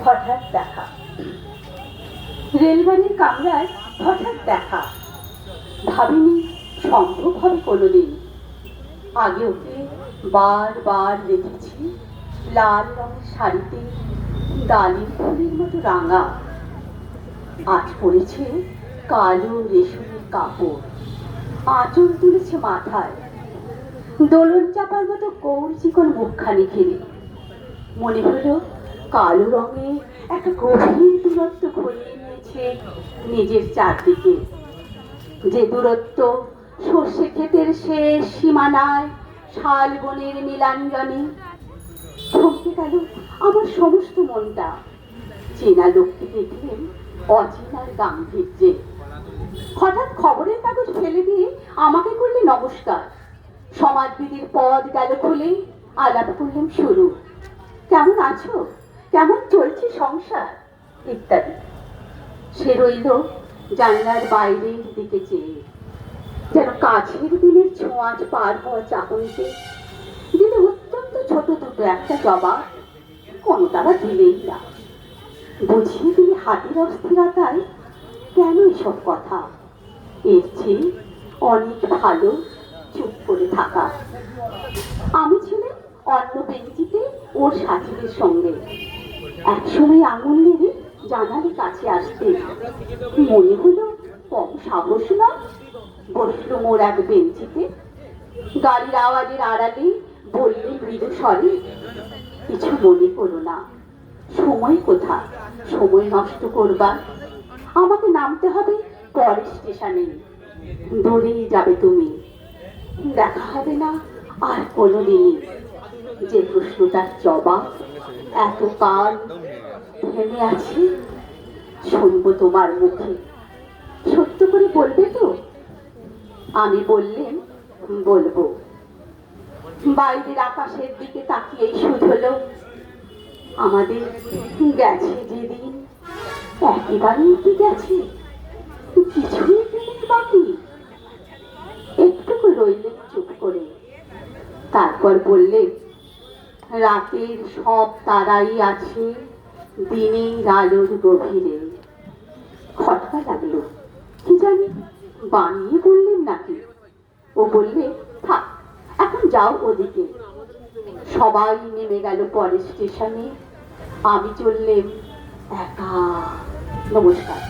হঠাৎ দেখা, রেলগাড়ির কামরায় হঠাৎ দেখা। ভাবিনি সম্ভব হবে কোনোদিন। আগে ওকে বারবার দেখেছি লাল রঙের শাড়িতে ডালিম ফুলের মতো রাঙা। আজ পড়েছে কালো রেশমের কাপড়, আঁচল তুলেছে মাথায়, দোলন চাপার মতো কৌর চিকন মুখখানি ঘিরে। মনে হলো কালো রঙে একটা গভীর দূরত্ব ঘনিয়ে নিয়েছে নিজের চারদিকে, যে দূরত্ব সর্ষে ক্ষেতের শেষ সীমানায় শাল বনের নীলাঞ্জনে। থমকে গেল আমার সমস্ত মনটা। চেনা লোককে দেখলেন অচেনার গাম্ভীর্যে। হঠাৎ খবরের কাগজ ফেলে দিয়ে আমাকে করলে নমস্কার। সমাজবিধির পদ গেল খুলে, আলাপ করলাম শুরু। কেমন আছো, কেমন চলছে সংসার, ইত্যাদি। সে রইল জানলার বাইরের দিকে চেয়ে, যেন কাছের দিনের ছোঁয়াচ পার হওয়া চাকরিতে দিলে অত্যন্ত ছোট দুটো একটা জবাব, কোনোটা বা দিলেই না। বুঝিয়ে দিলে হাতের অস্থিরতায় কেন এসব কথা, এর চেয়ে অনেক ভালো চুপ করে থাকা। আমি ছিলাম অন্য বেঞ্চিতে ওর সাথীদের সঙ্গে। একসময় আঙুল নেড়ে জানালে কাছে আসতে মনে হলো কম সাহস না। বসলো মোর এক বেঞ্চিতে, গাড়ির আওয়াজের আড়ালে বললে মৃদু স্বরে, কিছু মনে করো না, সময় কোথা সময় নষ্ট করবার। আমাকে নামতে হবে পরের স্টেশনে, দৌড়েই যাবে তুমি, দেখা হবে না আর কোনোদিনই। যে প্রশ্নটার জবাব এত কাল থেমে আছে, শুনবো তোমার মুখে, সত্য করে বলবে তো? আমি বললেন বলবো। বাইরের আকাশের দিকে তাকিয়েই শুধলো, আমাদের গেছে যেদিন একেবারেই কি গেছে, কিছুই নেই বাকি। একটুকু রইলেন চুপ করে, তারপর বললেন, রাতের সব তারাই আছে দিনের আলোর গভীরে। খটকা লাগলো, কি জানি বানিয়ে বললেন নাকি। ও বললে, থাক এখন যাও ওদিকে। সবাই নেমে গেল পরের স্টেশনে, আমি চললেম একা। নমস্কার।